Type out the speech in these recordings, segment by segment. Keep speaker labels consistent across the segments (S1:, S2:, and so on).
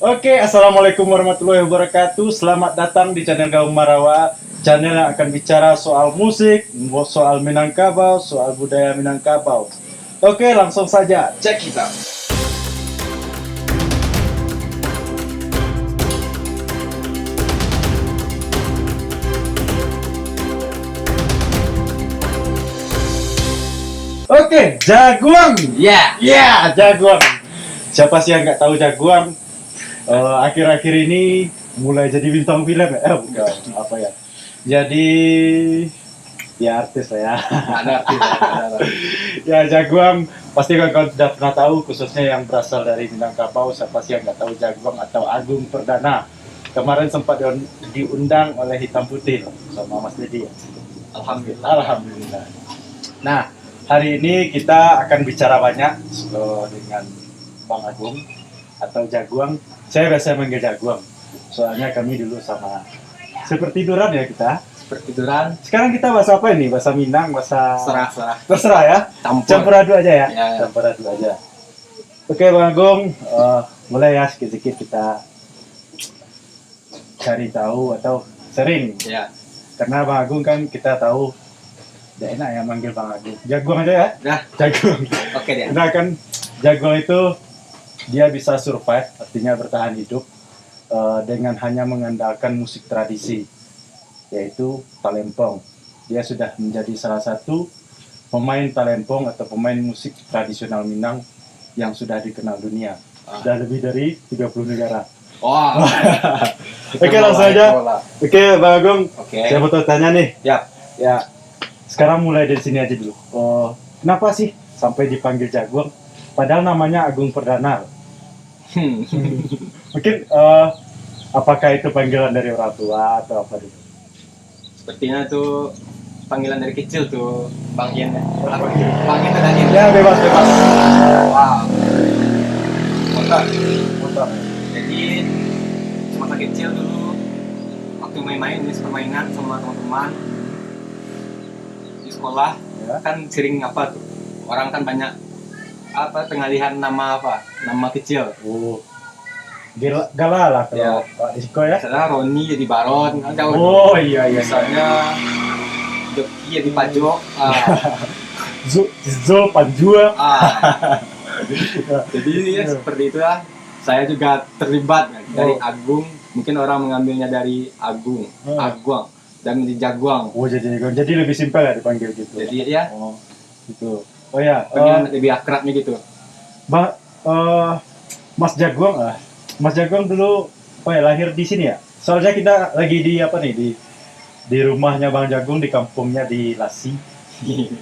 S1: Oke, assalamualaikum warahmatullahi wabarakatuh. Selamat datang di channel Gaung Marawa. Channel yang akan bicara soal musik, soal Minangkabau, soal budaya Minangkabau. Oke, langsung saja cek kita. Oke, Jaguang. Ya, Jaguang. Siapa sih yang nggak tahu Jaguang? Akhir-akhir ini mulai jadi bintang film ya? Bukan, apa ya? Jadi ya artis lah ya.
S2: Ada artis, ada.
S1: Ya Jaguang pasti kalian sudah pernah tahu, khususnya yang berasal dari Minangkabau. Siapa sih yang nggak tahu Jaguang atau Agung Perdana? Kemarin sempat diundang oleh Hitam Putih sama Mas Dedi.
S2: Alhamdulillah.
S1: Alhamdulillah. Nah, hari ini kita akan bicara banyak dengan Bang Agung atau Jaguang. Saya biasa manggil Jaguang, soalnya kami dulu sama sepertiduran ya kita.
S2: Sepertiduran.
S1: Sekarang kita bahasa apa ini? Bahasa Minang, bahasa
S2: Serah.
S1: terserah ya. Campur adu aja ya.
S2: Ya.
S1: Campur adu aja. Oke Bang Agung, mulai ya sedikit-sedikit kita cari tahu atau sering.
S2: Ya.
S1: Karena Bang Agung kan kita tahu tidak enak ya manggil Bang Agung. Jaguang aja ya.
S2: Nah,
S1: Jaguang.
S2: oke deh.
S1: Nah kan Jaguang itu dia bisa survive, artinya bertahan hidup dengan hanya mengandalkan musik tradisi, yaitu talempong. Dia sudah menjadi salah satu pemain talempong atau pemain musik tradisional Minang yang sudah dikenal dunia. Sudah lebih dari 30 negara.
S2: Wah.
S1: Oke, langsung aja. Oke, Bang Agung.
S2: Oke.
S1: Saya mau tanya nih.
S2: Ya.
S1: Ya, sekarang mulai dari sini aja dulu. Kenapa sih sampai dipanggil Jaguang? Padahal namanya Agung Perdana. Mungkin apakah itu panggilan dari orang tua atau apa itu?
S2: Sepertinya tuh panggilan dari kecil tuh Bang Yen. Bang Yen dan Yen.
S1: Ya, bebas.
S2: Wow. Motor.
S1: Motor.
S2: Jadi masa kecil dulu waktu main-main nih permainan sama teman-teman di sekolah
S1: Ya.
S2: kan sering apa tuh orang kan banyak apa pengalihan nama kecil.
S1: Oh. Galala kalau
S2: Ya.
S1: Pak Disko ya.
S2: Misalnya Roni jadi Baron kan jauh.
S1: Oh iya.
S2: Misalnya Joki jadi Pajok.
S1: Zul Panjua.
S2: Jadi ya seperti itu lah. Saya juga terlibat kan, dari Agung. Mungkin orang mengambilnya dari Agung, Aguang dan di Jaguang.
S1: Oh jadi lebih simpel ya dipanggil gitu.
S2: Jadi ya
S1: Oh gitu. Oh ya.
S2: pengen lebih akrabnya gitu.
S1: Mas Jaguang Mas Jaguang dulu lahir di sini ya. Soalnya kita lagi di apa nih di rumahnya Bang Jagung di kampungnya di Lasi.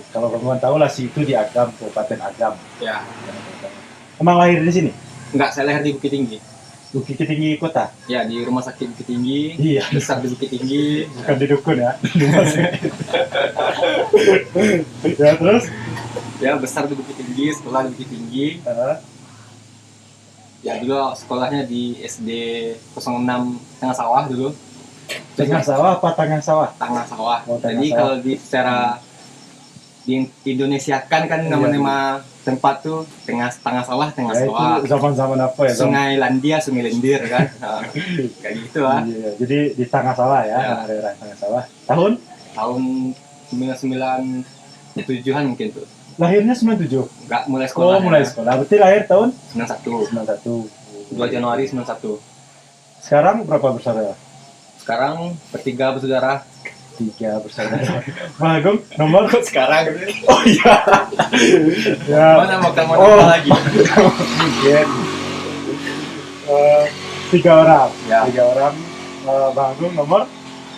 S1: Kalau kamu tahu Lasi itu di Agam, Kabupaten Agam.
S2: Ya,
S1: Emang lahir di sini?
S2: enggak, saya lahir di Bukit Tinggi.
S1: Bukit Tinggi kota.
S2: Ya, di rumah sakit Bukit Tinggi.
S1: Iya.
S2: Besar di Bukit Tinggi.
S1: Bukan di dukun ya. Ya terus?
S2: Ya, besar di Bukit Tinggi, sekolah di Bukit Tinggi. Ya, dulu sekolahnya di SD 06 Tengah Sawah dulu.
S1: Tengah sawah apa tengah sawah?
S2: Tengah Sawah.
S1: Oh, Tengah
S2: Jadi
S1: Sawah.
S2: kalau di secara di Indonesiakan kan nama-nama tempat tuh tengah sawah, tengah
S1: Ya,
S2: sawah.
S1: itu zaman-zaman apa ya?
S2: Sungai Landia, Sungai Lendir kan. Nah, kayak gitu lah.
S1: Iya, jadi di tengah sawah ya,
S2: Ya.
S1: daerah tengah sawah. Tahun?
S2: Tahun 97-an mungkin tuh.
S1: Lahirnya 97.
S2: Enggak mulai sekolah.
S1: Oh, mulai sekolah. Berarti lahir tahun
S2: 91.
S1: 91.
S2: 2 Januari 91.
S1: Sekarang berapa bersaudara?
S2: Sekarang bertiga bersaudara.
S1: 3 bersaudara. Bang Agung, nomor?
S2: Sekarang gitu.
S1: Oh iya. Ya.
S2: Mana mau kamu
S1: Oh.
S2: lagi?
S1: Mungkin. 3 orang.
S2: Ya.
S1: 3 orang. Bang Agung nomor?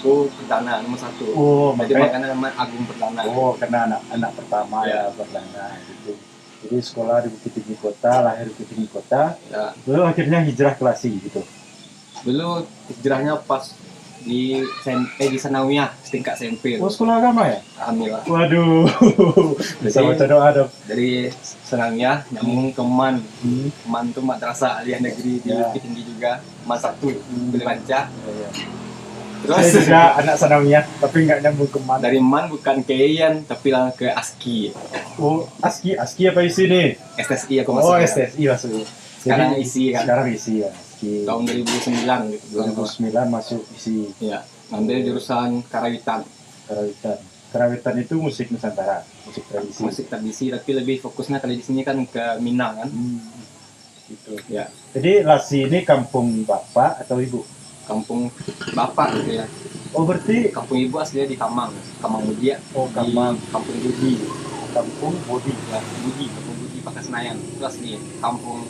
S2: Aku Perdana nomor 1.
S1: Oh,
S2: Jadi
S1: makanya.
S2: makanya nama Agung Perdana.
S1: Oh, karena anak pertama ya, Perdana gitu. Jadi sekolah di Bukit Tinggi Kota, lahir di Bukit Tinggi Kota,
S2: Ya.
S1: lalu akhirnya hijrah ke Lasi gitu.
S2: Dulu hijrahnya pas di SMP di Sanawiyah setingkat SMP.
S1: Oh, sekolah agama ya?
S2: Alhamdulillah.
S1: Waduh, bisa baca doa dong.
S2: Dari Sanawiyah nyambung ke MAN.
S1: Hmm.
S2: MAN tuh madrasah aliyah negeri di
S1: Ya.
S2: Bukit Tinggi juga. MAN 1 Beli Panca.
S1: Saya
S2: Terus
S1: juga anak sanawiyah, tapi nggak nyambung ke mana.
S2: dari MAN bukan ke IAIN tapi langsung ke ASKI.
S1: Oh, ASKI apa isi nih?
S2: STSI aku
S1: Oh,
S2: masuk.
S1: STSI maksudnya.
S2: Sekarang
S1: Jadi,
S2: isi kan.
S1: Sekarang isi ya. Oke.
S2: tahun 2009 gitu.
S1: 2009 masuk isi
S2: Ya, ngambil jurusan karawitan.
S1: karawitan. Karawitan itu musik Nusantara, musik tradisi.
S2: Musik tradisi, tapi lebih fokusnya kalau di sini kan ke Minang kan.
S1: Gitu.
S2: Ya,
S1: Jadi Lasi ini kampung bapak atau ibu?
S2: kampung bapak gitu ya.
S1: Oh berarti
S2: Kampung ibu aslinya di Kamang, Kamang Budi ya.
S1: Oh, Kamang.
S2: Di Kampung Budi.
S1: kampung Bodi.
S2: Ya, Budi, Kampung Budi Pakai Senayan. Itu asli kampung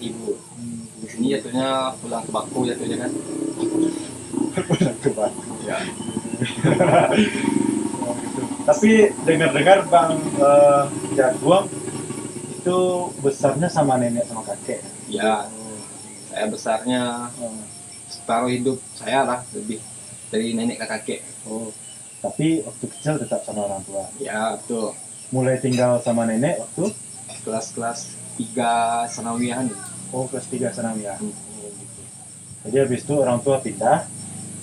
S2: ibu. Di sini jatuhnya pulang ke Baku jatuhnya kan.
S1: Ke Batu.
S2: Ya.
S1: Oh, gitu. Tapi dengar-dengar Bang Jaguang itu besarnya sama nenek sama kakek.
S2: Ya, saya besarnya
S1: Oh.
S2: separuh hidup saya lah lebih dari nenek ke kakek.
S1: Oh. Tapi waktu kecil tetap sama orang tua.
S2: Ya, betul.
S1: Mulai tinggal sama nenek waktu
S2: Kelas-kelas 3 sanawiyahan
S1: kelas 3 sanawiyah.
S2: Hmm.
S1: Oh, gitu. Jadi habis itu orang tua pindah.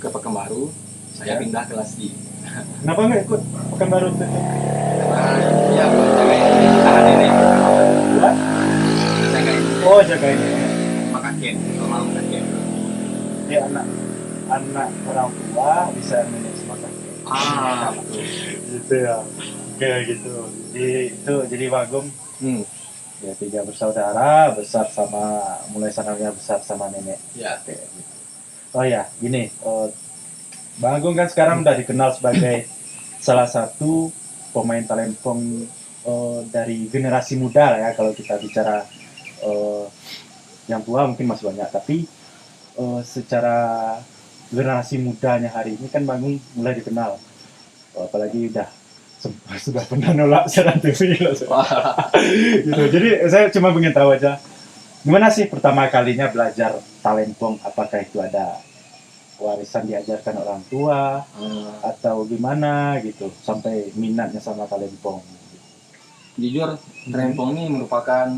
S2: ke Pekanbaru. Saya
S1: Ya.
S2: pindah ke Lasdi.
S1: Kenapa nggak ikut Pekanbaru itu?
S2: Karena ya buat jagain tahan nenek.
S1: Buat?
S2: Jagain
S1: Oh jagain nenek.
S2: sama kakek, sama kakek.
S1: Dia anak orang tua bisa nenek sama kakek.
S2: Betul.
S1: Gitu ya. Kayak gitu. Jadi Bagong ya 3 bersaudara besar sama mulai sanawiyah besar sama nenek.
S2: Ya.
S1: Kayak gitu. Oh ya, gini, Bang Agung kan sekarang udah dikenal sebagai salah satu pemain talempong dari generasi muda lah ya, kalau kita bicara yang tua mungkin masih banyak, tapi secara generasi mudanya hari ini kan Bang Agung mulai dikenal, apalagi sudah pernah nolak siaran TV loh. Gitu. Jadi saya cuma ingin tahu aja, gimana sih pertama kalinya belajar talempong? Apakah itu ada warisan diajarkan orang tua atau gimana gitu sampai minatnya sama talempong?
S2: Jujur, talempong ini merupakan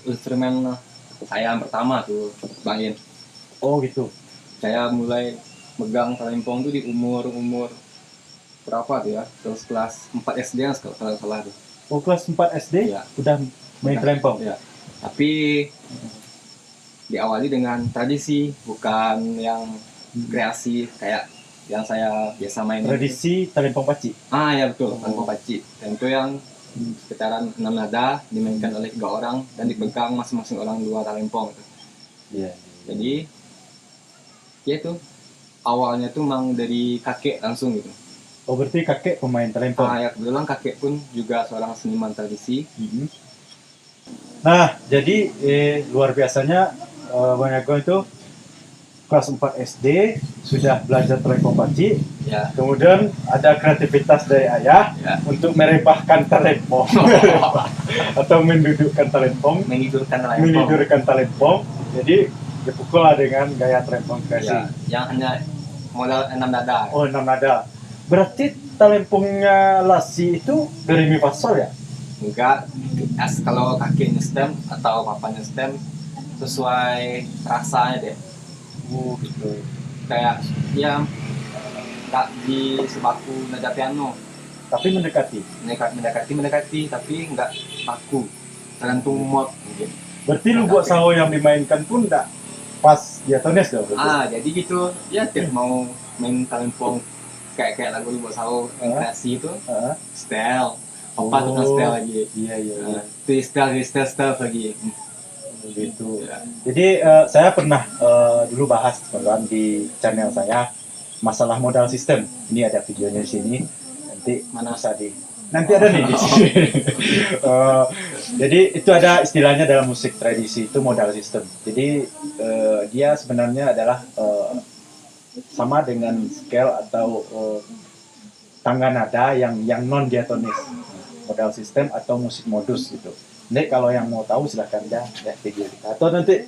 S2: instrumen saya yang pertama tuh, Bang In.
S1: Oh gitu.
S2: Saya mulai megang talempong tuh di umur berapa tuh ya? Terus kelas 4 SD kalau salah salah tuh.
S1: Oh kelas 4 SD
S2: Iya.
S1: udah main talempong?
S2: Ya. Tapi diawali dengan tradisi, bukan yang kreasi kayak yang saya biasa main.
S1: Tradisi talempong paci.
S2: Ya betul, talempong paci. Dan itu yang sekitaran 6 nada dimainkan oleh 3 orang dan dipegang masing-masing orang 2 talempong.
S1: Iya.
S2: Jadi ya itu awalnya tuh memang dari kakek langsung gitu.
S1: Oh berarti kakek pemain talempong.
S2: Ya kebetulan kakek pun juga seorang seniman tradisi.
S1: Mhm. Nah, jadi luar biasanya Bang Agung itu kelas 4 SD sudah belajar talempong paci.
S2: Ya.
S1: Kemudian ada kreativitas dari ayah
S2: Ya.
S1: untuk merebahkan talempong atau mendudukkan talempong,
S2: Menidurkan talempong.
S1: menidurkan talempong. Jadi dipukullah dengan gaya talempong kreasi.
S2: Ya, yang hanya modal 6 nada.
S1: Oh 6 nada. Berarti talempongnya Lasi itu dari mi fa sol ya?
S2: Enggak, kalau kakeknya stem atau papanya stem sesuai rasanya deh.
S1: Oh gitu.
S2: Kayak ya nggak di sebaku nada piano,
S1: Tapi mendekati.
S2: mendekati tapi nggak baku, tergantung mood gitu.
S1: Berarti lu buat sawo yang dimainkan pun enggak pas diatonis dong.
S2: Jadi gitu ya, tiap mau main talempong kayak lagu buat sawo yang kreasi itu
S1: Heeh.
S2: style apa tuh kan style lagi.
S1: Iya.
S2: Itu style lagi.
S1: Gitu.
S2: Ya.
S1: Jadi saya pernah dulu bahas teman di channel saya masalah modal sistem. Ini ada videonya di sini. Nanti
S2: Mana?
S1: bisa nanti ada nih di sini. Jadi itu ada istilahnya dalam musik tradisi itu modal sistem. Jadi dia sebenarnya adalah sama dengan scale atau tangga nada yang non diatonis. Modal sistem atau musik modus gitu. Nek kalau yang mau tahu silahkan ya video kita atau nanti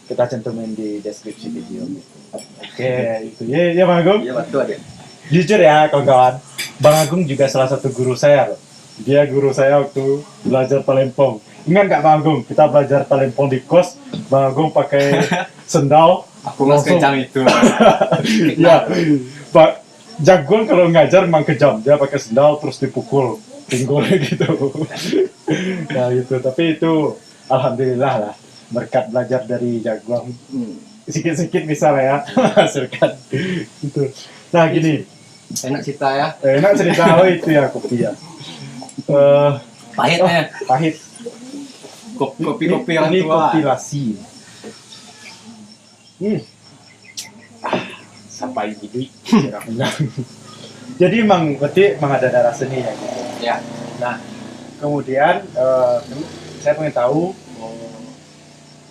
S1: kita cantumin di deskripsi video gitu. Oke, itu ya Bang Agung.
S2: Iya betul aja.
S1: Jujur ya kawan-kawan, Bang Agung juga salah satu guru saya loh. Dia guru saya waktu belajar talempong. Ingat nggak Bang Agung? Kita belajar talempong di kos. Bang Agung pakai sendal.
S2: Aku nggak sekejam itu.
S1: Ya, Pak Jaguang kalau ngajar memang kejam. Dia pakai sendal terus dipukul pinggulnya gitu. Nah gitu. Tapi itu alhamdulillah lah berkat belajar dari Jaguang. sedikit-sedikit bisa lah ya menghasilkan itu. Nah gini,
S2: Enak cerita ya.
S1: enak cerita oh itu ya kopi ya.
S2: Pahitnya.
S1: Pahit.
S2: Kopi-kopi orang
S1: Ini
S2: tua.
S1: kopi lasi. Sampai gini. Jadi emang berarti emang ada darah seni ya gitu.
S2: Ya.
S1: Nah, kemudian saya pengen tahu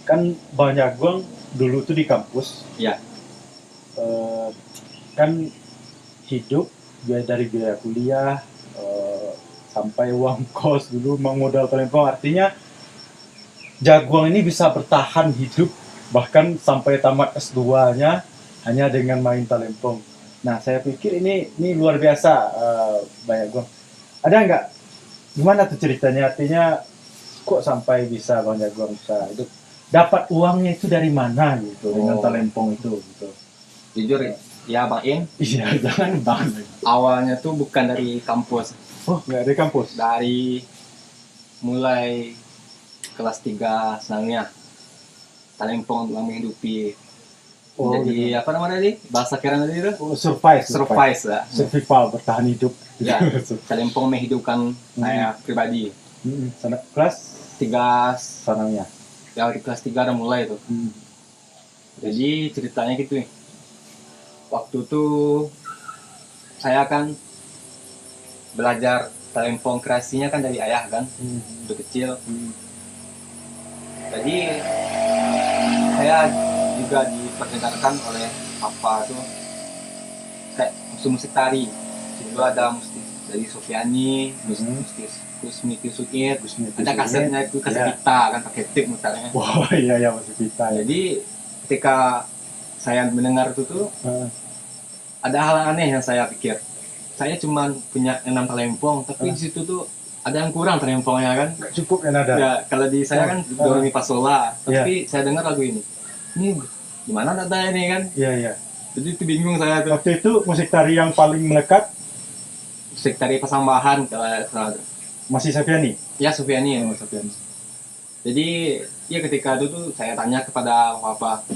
S1: kan Bang Jaguang dulu tuh di kampus
S2: Ya.
S1: kan hidup dari biaya kuliah sampai uang kos dulu emang modal talempong, artinya Jaguang ini bisa bertahan hidup bahkan sampai tamat S2-nya hanya dengan main talempong. Nah, saya pikir ini luar biasa, Bang Jaguang. Ada nggak gimana tuh ceritanya? Artinya kok sampai bisa Bang Jaguang bisa hidup? Dapat uangnya itu dari mana gitu dengan talempong itu gitu.
S2: Jujur ya Bang In,
S1: Iya, jangan Bang.
S2: awalnya tuh bukan dari kampus.
S1: Oh, nggak dari kampus.
S2: Dari mulai kelas 3 senangnya talempong untuk menghidupi.
S1: Oh,
S2: Jadi
S1: gitu.
S2: apa namanya tadi? Bahasa keren tadi itu?
S1: Oh, survive.
S2: Survive ya.
S1: Survival, bertahan hidup.
S2: Ya, talempong menghidupkan saya pribadi.
S1: Sana kelas
S2: 3
S1: sananya.
S2: ya di kelas 3 udah mulai tuh. Jadi ceritanya gitu nih. Waktu itu saya kan belajar talempong kreasinya kan dari ayah kan, udah kecil. Jadi saya juga diperdengarkan oleh papa tuh kayak musik tari. Itu ada musik dari Sofiani, Kusmi Sukit, ada kasetnya itu kaset kita kan pakai tip mutarnya.
S1: Wah, iya masih kita ya.
S2: Jadi ketika saya mendengar itu tuh ada hal aneh yang saya pikir. Saya cuma punya 6 talempong, tapi di situ tuh ada yang kurang talempongnya kan.
S1: Nggak cukup yang ada.
S2: Ya, kalau di saya kan do re mi fa sol la, tapi saya dengar lagu ini. Ini gimana nadanya ini kan?
S1: Iya.
S2: Jadi itu bingung saya tuh.
S1: Waktu itu musik tari yang paling melekat
S2: Musik tari Pasambahan kalau
S1: masih Safiani.
S2: ya Sufiani ya.
S1: Safiani.
S2: Jadi ya ketika itu tuh saya tanya kepada papa,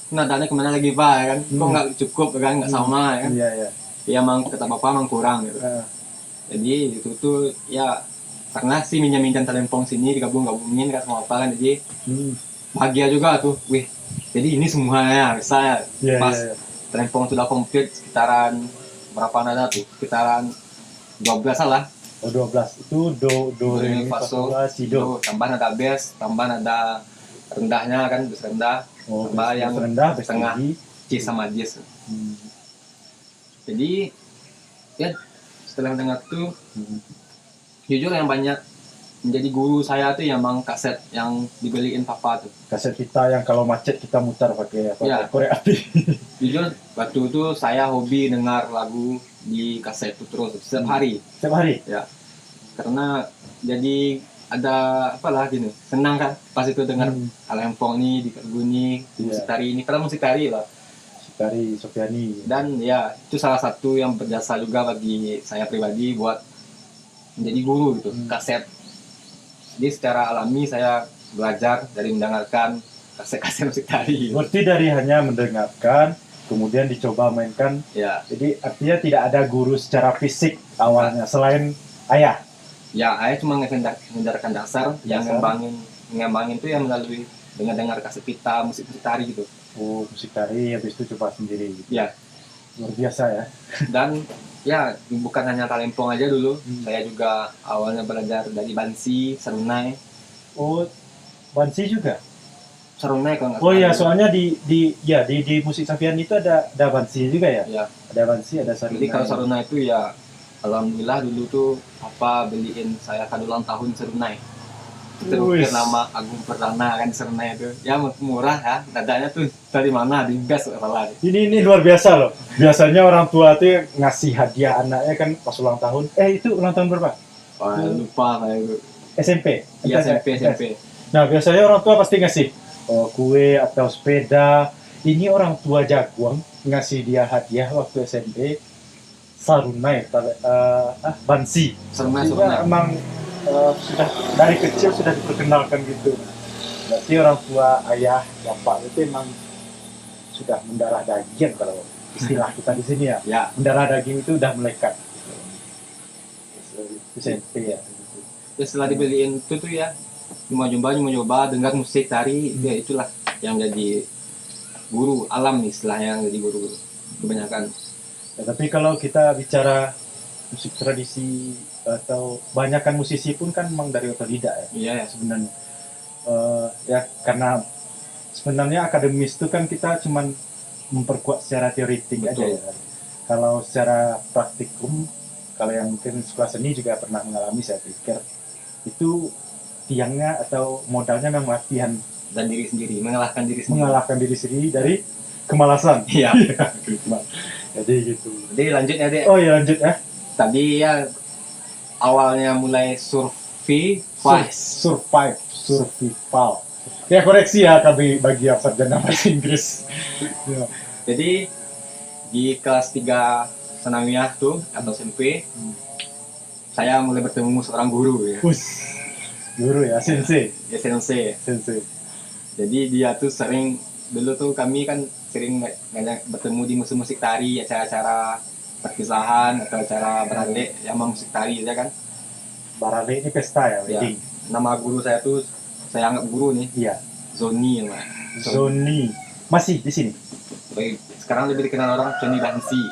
S2: nadanya kemana lagi pak ya kan? Kok nggak cukup kan? Nggak sama ya kan?
S1: Iya.
S2: Ya emang kata bapak emang kurang gitu. Jadi itu tuh ya karena sih minjam talempong sini digabungin kan sama apa kan, jadi bahagia juga tuh, wih. Jadi ini semuanya bisa pas talempong sudah komplit sekitaran berapa nada tuh? Sekitaran 12 lah.
S1: 12 itu do re mi fa sol la si do.
S2: Tambah nada bass, tambah nada rendahnya kan, bass rendah, tambah yang
S1: rendah
S2: setengah
S1: tinggi.
S2: C sama jazz. Jadi ya setelah mendengar tuh jujur yang banyak menjadi guru saya tuh yang emang kaset yang dibeliin papa tuh.
S1: Kaset kita yang kalau macet kita mutar pakai apa?
S2: Ya.
S1: Korek api.
S2: Jujur waktu itu saya hobi dengar lagu di kaset itu terus setiap hari.
S1: Setiap hari.
S2: Ya. Karena jadi ada apalah gini, senang kan pas itu dengar talempong nih di lagu ini, musik tari ini, karena musik tari lah.
S1: Musik tari Sofiani.
S2: Dan ya itu salah satu yang berjasa juga bagi saya pribadi buat menjadi guru gitu, kaset. Jadi secara alami saya belajar dari mendengarkan kaset-kaset musik tari.
S1: Berarti dari hanya mendengarkan, kemudian dicoba mainkan.
S2: Ya.
S1: Jadi artinya tidak ada guru secara fisik awalnya selain ayah.
S2: Ya, ayah cuma mengajarkan dasar, yang ngembangin itu yang melalui dengan dengar kaset kita, musik tari gitu.
S1: Oh, musik tari, habis itu coba sendiri gitu.
S2: Ya.
S1: Luar biasa ya.
S2: Dan ya bukan hanya talempong aja dulu, saya juga awalnya belajar dari bansi, serunai.
S1: Oh, bansi juga.
S2: Serunai kalau nggak
S1: Oh iya,
S2: salah.
S1: soalnya di musik Safian itu ada bansi juga ya.
S2: Ya.
S1: Ada bansi, ada sarunai.
S2: Jadi kalau serunai itu ya alhamdulillah dulu tuh apa beliin saya kado ulang tahun serunai. Terukir nama Agung Perdana kan serunai itu. Ya murah ya, nadanya tuh dari mana? Di best kepala.
S1: Ini luar biasa loh. Biasanya orang tua tuh ngasih hadiah anaknya kan pas ulang tahun. Itu ulang tahun berapa?
S2: Wah, lupa saya itu.
S1: SMP.
S2: Iya SMP.
S1: Nah, biasanya orang tua pasti ngasih kue atau sepeda. Ini orang tua Jaguang ngasih dia hadiah waktu SMP sarunai, bansi.
S2: Serunai.
S1: Emang sudah dari kecil sudah diperkenalkan gitu. Berarti orang tua ayah bapak itu emang sudah mendarah daging kalau istilah kita di sini ya.
S2: Ya,
S1: Mendarah daging itu udah melekat. Itu SMP ya.
S2: terus setelah dibeliin itu tuh ya, cuma coba dengar musik tari, ya itulah yang jadi guru alam nih, istilahnya yang jadi guru kebanyakan.
S1: Ya, tapi kalau kita bicara musik tradisi atau banyakkan musisi pun kan memang dari otodidak ya
S2: Iya ya,
S1: sebenarnya. Ya karena sebenarnya akademis itu kan kita cuman memperkuat secara teoritik aja
S2: Betul.
S1: ya. Kalau secara praktikum, kalau yang mungkin sekolah seni juga pernah mengalami, saya pikir itu tiangnya atau modalnya memang latihan
S2: dan diri sendiri, mengalahkan diri sendiri.
S1: mengalahkan diri sendiri dari kemalasan.
S2: Iya.
S1: Jadi gitu.
S2: Jadi lanjut ya dek.
S1: Oh ya lanjut ya.
S2: Tadi ya awalnya mulai survive.
S1: Survival. Ya koreksi ya kami bagi yang sarjana bahasa Inggris. Ya.
S2: Jadi di kelas 3 sanawiyah tuh atau SMP, saya mulai bertemu seorang guru ya.
S1: Guru ya, sensei.
S2: Ya sensei. Jadi dia tuh sering, dulu tuh kami kan sering ngajak bertemu di musik tari, acara-acara perpisahan atau acara berade yang musik tari ya kan.
S1: Barale ini pesta ya,
S2: Ya.
S1: wedding.
S2: Nama guru saya tuh, saya anggap guru nih,
S1: Iya.
S2: Zoni ya, Mas.
S1: Zoni. Masih di sini.
S2: Sekarang lebih dikenal orang Johnny Dansi.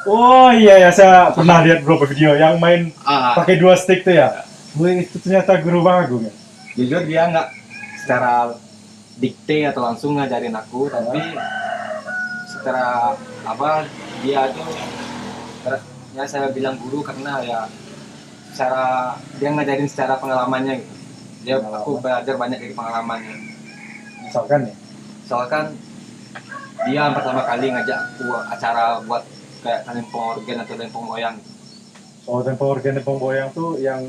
S1: Oh iya ya, saya pernah lihat beberapa video yang main
S2: Ah,
S1: pakai 2 stick tuh ya. Wih, itu ternyata guru bagus ya.
S2: jujur dia nggak secara dikte atau langsung ngajarin aku, tapi secara apa dia tuh ya saya bilang guru karena ya secara dia ngajarin secara pengalamannya gitu. Dia aku belajar banyak dari pengalamannya.
S1: Misalkan ya.
S2: Soalkan dia pertama kali ngajak aku acara buat kayak talempong organ atau talempong goyang.
S1: Oh, tempong organ, tempong goyang tuh yang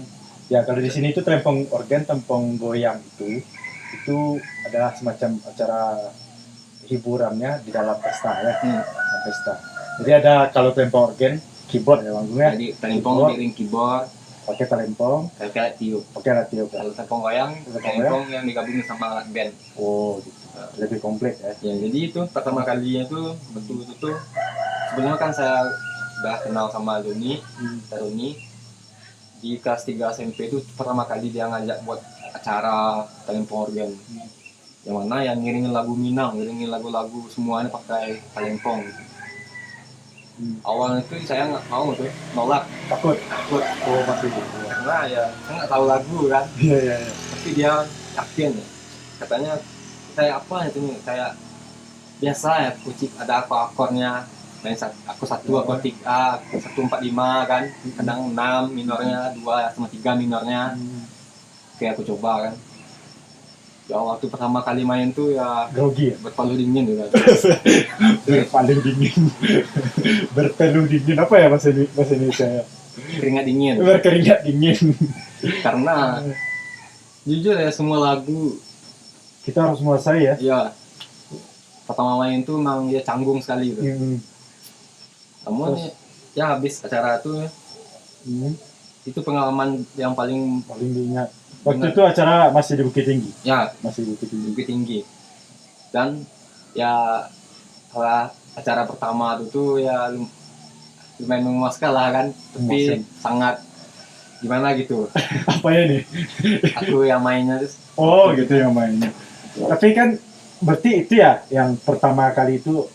S1: ya kalau di sini itu tempong organ, tempong goyang itu adalah semacam acara hiburannya di dalam pesta ya, dalam pesta. Jadi ada kalau tempong organ keyboard ya panggungnya,
S2: Jadi talempong
S1: Keyboard.
S2: diiring keyboard,
S1: pakai talempong,
S2: kayak tiup.
S1: pakai alat tiup ya.
S2: Kalau talempong goyang, talempong yang digabungin sama alat band.
S1: Oh, gitu. Lebih komplit ya.
S2: Ya jadi itu pertama kalinya tuh betul itu sebelumnya kan saya udah kenal sama Doni, Taruni di kelas 3 SMP itu pertama kali dia ngajak buat acara talempong organ. Yang mana yang ngiringin lagu Minang, ngiringin lagu-lagu semuanya pakai talempong. Awalnya itu saya nggak mau tuh, nolak,
S1: Takut. Oh, masih gitu.
S2: karena ya saya nggak tahu lagu kan.
S1: Iya, iya, iya.
S2: Tapi dia yakin ya, katanya kayak apa itu nih, kayak biasa ya kucing ada apa akornya, main aku 1 akor 3, 1 4 5 kan, kadang 6 minornya, 2 sama 3 minornya. Oke aku coba kan, ya waktu pertama kali main tuh ya
S1: Grogi ya.
S2: berpalu dingin gitu kan.
S1: Berpaling dingin. Berpeluh dingin apa ya bahasa Indonesia ya?
S2: Keringat dingin
S1: Berkeringat dingin.
S2: karena jujur ya semua lagu
S1: Kita harus menguasai ya.
S2: ya pertama main tuh emang ya canggung sekali gitu. Namun ya habis acara tuh itu pengalaman yang paling
S1: Paling diingat. Waktu itu acara masih di Bukit Tinggi.
S2: ya
S1: Masih di Bukit Tinggi.
S2: lebih tinggi. Dan ya kalau acara pertama itu tuh ya lumayan memuaskan lah kan, tapi sangat gimana gitu.
S1: Apa ya nih?
S2: Aku yang mainnya terus
S1: Oh gitu yang mainnya. Tapi kan berarti itu ya yang pertama kali itu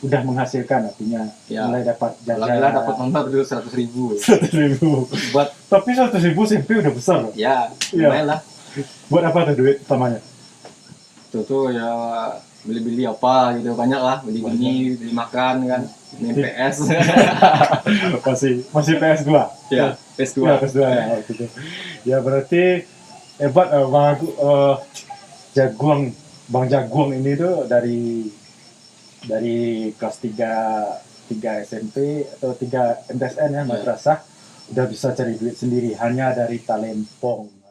S1: udah menghasilkan, artinya
S2: Ya.
S1: mulai dapat
S2: alhamdulillah dapat nomor dulu 100.000
S1: 100.000.
S2: buat
S1: Tapi 100.000 SMP udah besar loh.
S2: ya
S1: Iya.
S2: lumayan lah.
S1: Buat apa tuh duit pertamanya?
S2: Itu tuh ya beli-beli apa gitu, banyak lah, beli makan kan, main PS.
S1: masih PS2.
S2: Ya, PS2.
S1: Ya, PS2 ya waktu itu. Ya berarti hebat Bang Bang Jaguang ini tuh dari kelas 3 SMP atau 3 MTSN ya, madrasah, udah bisa cari duit sendiri hanya dari talempong.